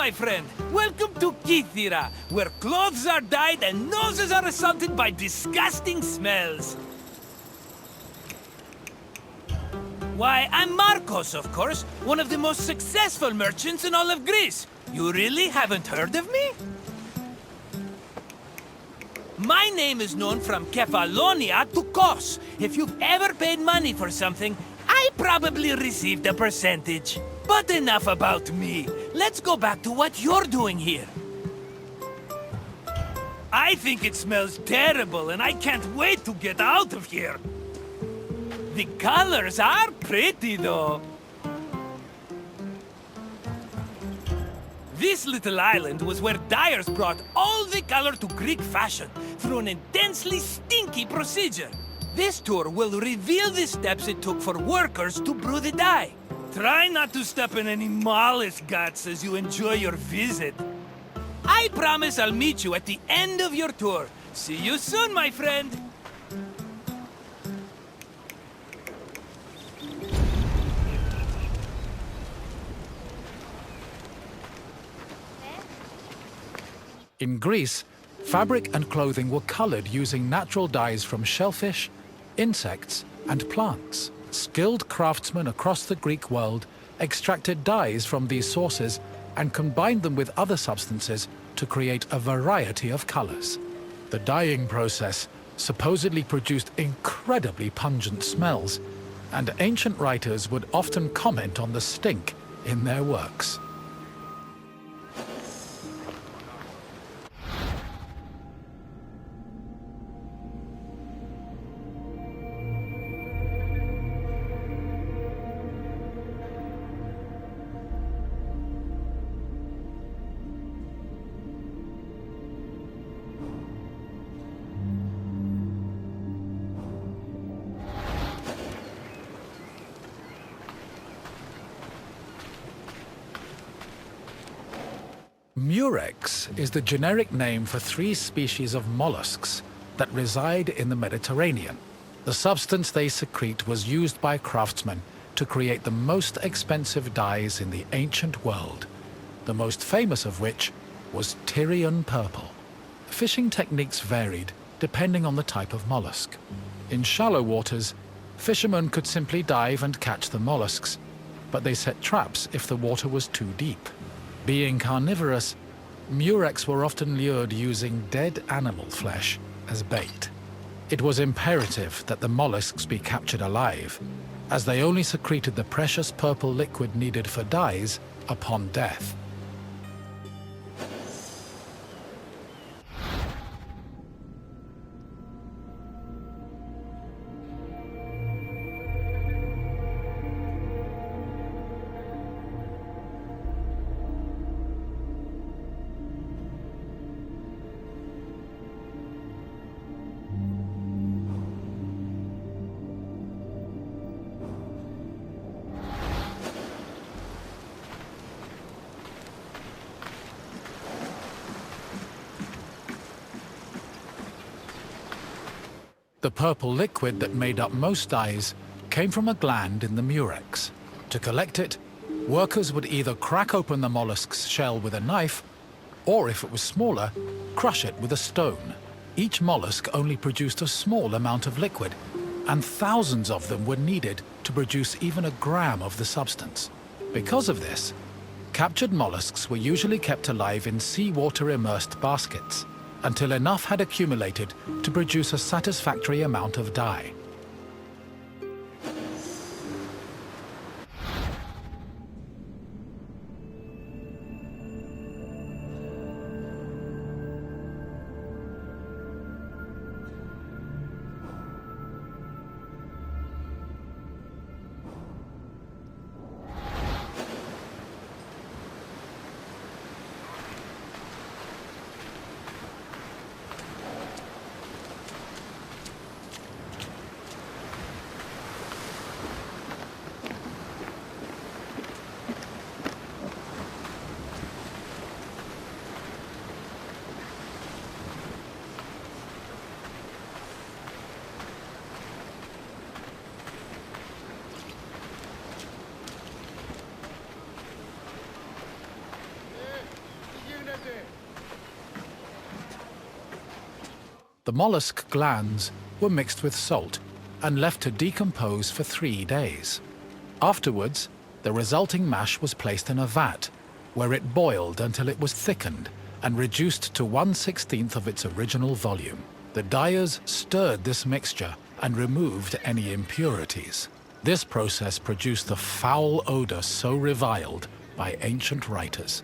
my friend. Welcome to Kithira, where clothes are dyed and noses are assaulted by disgusting smells. Why, I'm Marcos, of course, one of the most successful merchants in all of Greece. You really haven't heard of me? My name is known from Kefalonia to Kos. If you've ever paid money for something, I probably received a percentage. But enough about me. Let's go back to what you're doing here. I think it smells terrible, and I can't wait to get out of here. The colors are pretty, though. This little island was where dyers brought all the color to Greek fashion through an intensely stinky procedure. This tour will reveal the steps it took for workers to brew the dye. Try not to step in any mollusk guts as you enjoy your visit. I promise I'll meet you at the end of your tour. See you soon, my friend. In Greece, fabric and clothing were colored using natural dyes from shellfish, insects, and plants. Skilled craftsmen across the Greek world extracted dyes from these sources and combined them with other substances to create a variety of colors. The dyeing process supposedly produced incredibly pungent smells, and ancient writers would often comment on the stink in their works. Murex is the generic name for 3 species of mollusks that reside in the Mediterranean. The substance they secrete was used by craftsmen to create the most expensive dyes in the ancient world, the most famous of which was Tyrian purple. Fishing techniques varied depending on the type of mollusk. In shallow waters, fishermen could simply dive and catch the mollusks, but they set traps if the water was too deep. Being carnivorous, murex were often lured using dead animal flesh as bait. It was imperative that the mollusks be captured alive, as they only secreted the precious purple liquid needed for dyes upon death. The purple liquid that made up most dyes came from a gland in the murex. To collect it, workers would either crack open the mollusk's shell with a knife, or if it was smaller, crush it with a stone. Each mollusk only produced a small amount of liquid, and thousands of them were needed to produce even a gram of the substance. Because of this, captured mollusks were usually kept alive in seawater immersed baskets, until enough had accumulated to produce a satisfactory amount of dye. The mollusk glands were mixed with salt and left to decompose for 3 days. Afterwards, the resulting mash was placed in a vat, where it boiled until it was thickened and reduced to 1/16 of its original volume. The dyers stirred this mixture and removed any impurities. This process produced the foul odor so reviled by ancient writers.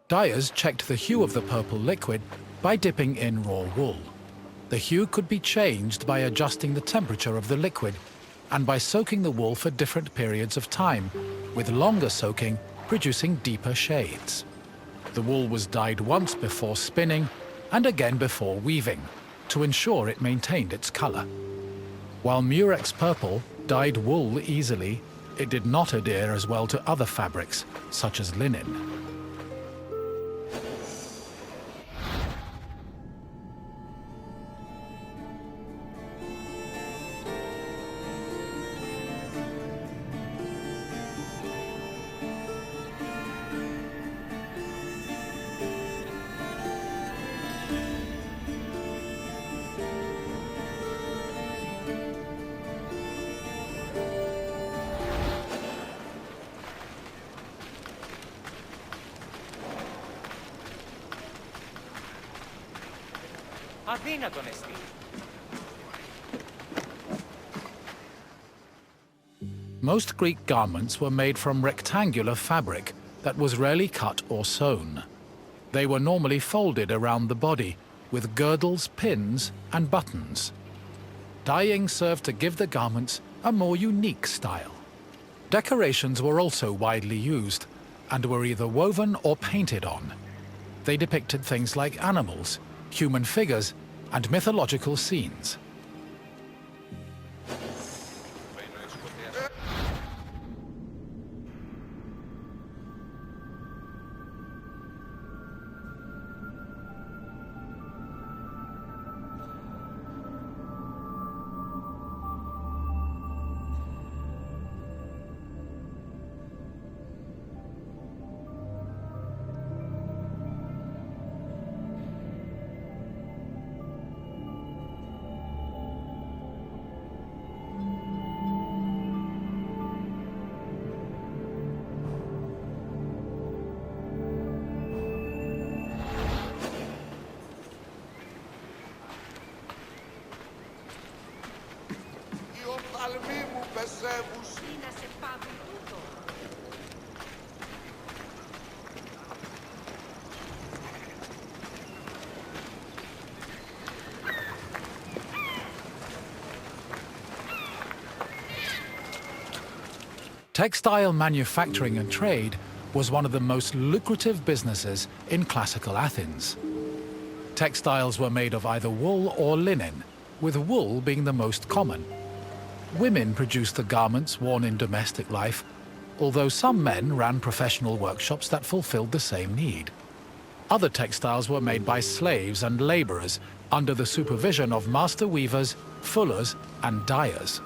Dyers checked the hue of the purple liquid by dipping in raw wool. The hue could be changed by adjusting the temperature of the liquid and by soaking the wool for different periods of time, with longer soaking producing deeper shades. The wool was dyed once before spinning and again before weaving to ensure it maintained its color. While Murex purple dyed wool easily, it did not adhere as well to other fabrics, such as linen. Αδύνατον εστί. Most Greek garments were made from rectangular fabric that was rarely cut or sewn. They were normally folded around the body, with girdles, pins, and buttons. Dyeing served to give the garments a more unique style. Decorations were also widely used, and were either woven or painted on. They depicted things like animals, human figures, and mythological scenes. Textile manufacturing and trade was one of the most lucrative businesses in classical Athens. Textiles were made of either wool or linen, with wool being the most common. Women produced the garments worn in domestic life, although some men ran professional workshops that fulfilled the same need. Other textiles were made by slaves and laborers under the supervision of master weavers, fullers, and dyers.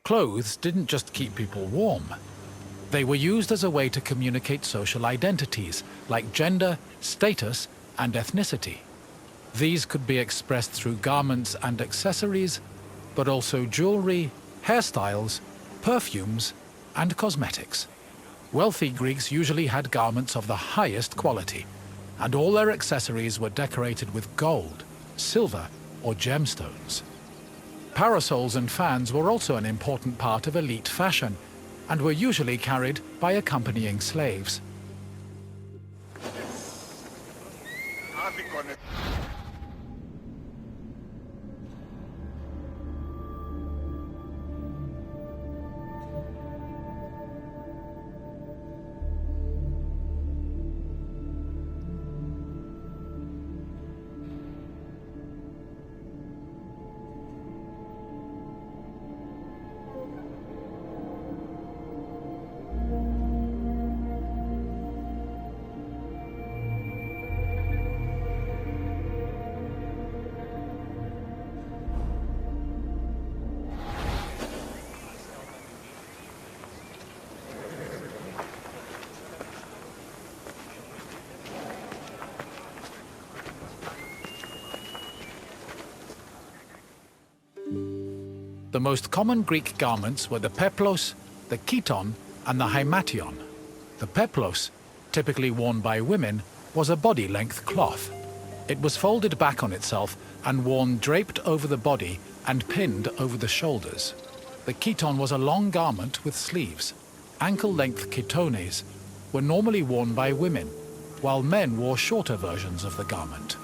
Clothes didn't just keep people warm. They were used as a way to communicate social identities, like gender, status, and ethnicity. These could be expressed through garments and accessories, but also jewelry, hairstyles, perfumes, and cosmetics. Wealthy Greeks usually had garments of the highest quality, and all their accessories were decorated with gold, silver, or gemstones. Parasols and fans were also an important part of elite fashion, and were usually carried by accompanying slaves. The most common Greek garments were the peplos, the chiton, and the hymation. The peplos, typically worn by women, was a body-length cloth. It was folded back on itself and worn draped over the body and pinned over the shoulders. The chiton was a long garment with sleeves. Ankle-length chitones were normally worn by women, while men wore shorter versions of the garment.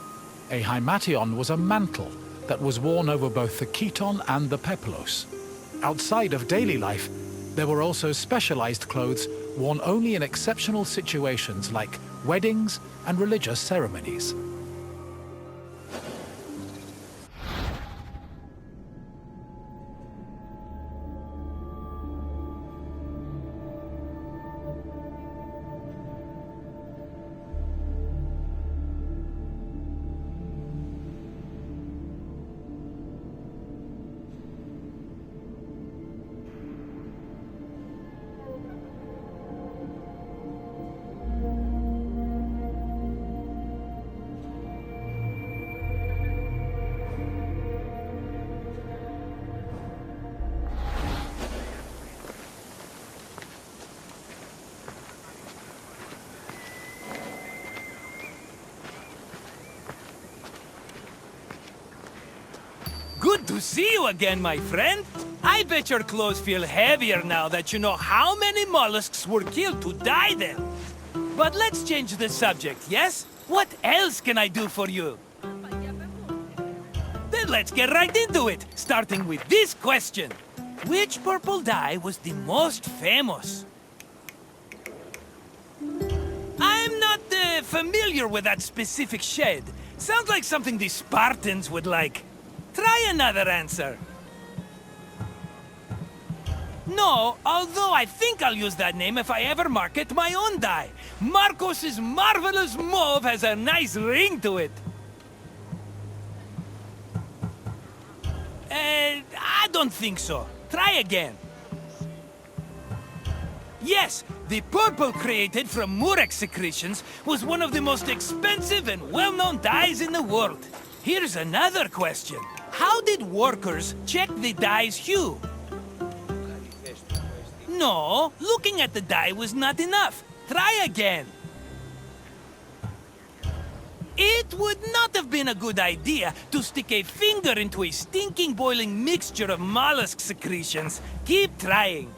A hymation was a mantle that was worn over both the chiton and the peplos. Outside of daily life, there were also specialized clothes worn only in exceptional situations like weddings and religious ceremonies. Good to see you again, my friend. I bet your clothes feel heavier now that you know how many mollusks were killed to dye them. But let's change the subject, yes? What else can I do for you? Then let's get right into it, starting with this question. Which purple dye was the most famous? I'm not familiar with that specific shade. Sounds like something the Spartans would like. Try another answer. No, although I think I'll use that name if I ever market my own dye. Marcos's Marvelous Mauve has a nice ring to it. I don't think so. Try again. Yes, the purple created from murex secretions was one of the most expensive and well-known dyes in the world. Here's another question. How did workers check the dye's hue? No, looking at the dye was not enough. Try again. It would not have been a good idea to stick a finger into a stinking boiling mixture of mollusk secretions. Keep trying.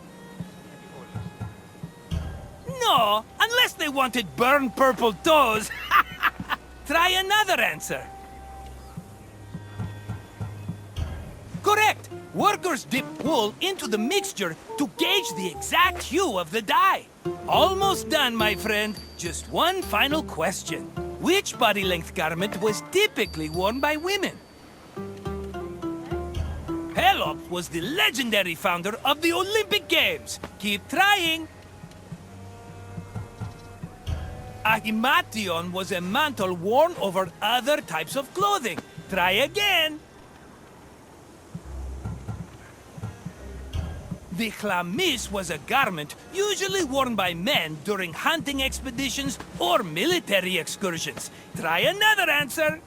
No, unless they wanted burned purple toes. Try another answer. Correct! Workers dip wool into the mixture to gauge the exact hue of the dye. Almost done, my friend. Just one final question. Which body-length garment was typically worn by women? Pelops was the legendary founder of the Olympic Games. Keep trying. A hymation was a mantle worn over other types of clothing. Try again. The chlamys was a garment usually worn by men during hunting expeditions or military excursions. Try another answer.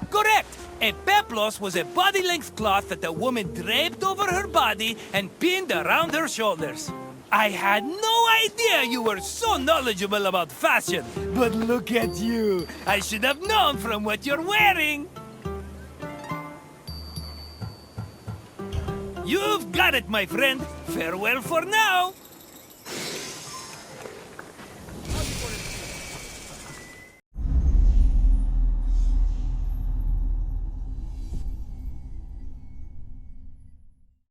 Correct! A peplos was a body-length cloth that a woman draped over her body and pinned around her shoulders. I had no idea you were so knowledgeable about fashion, but look at you. I should have known from what you're wearing. You've got it, my friend. Farewell for now.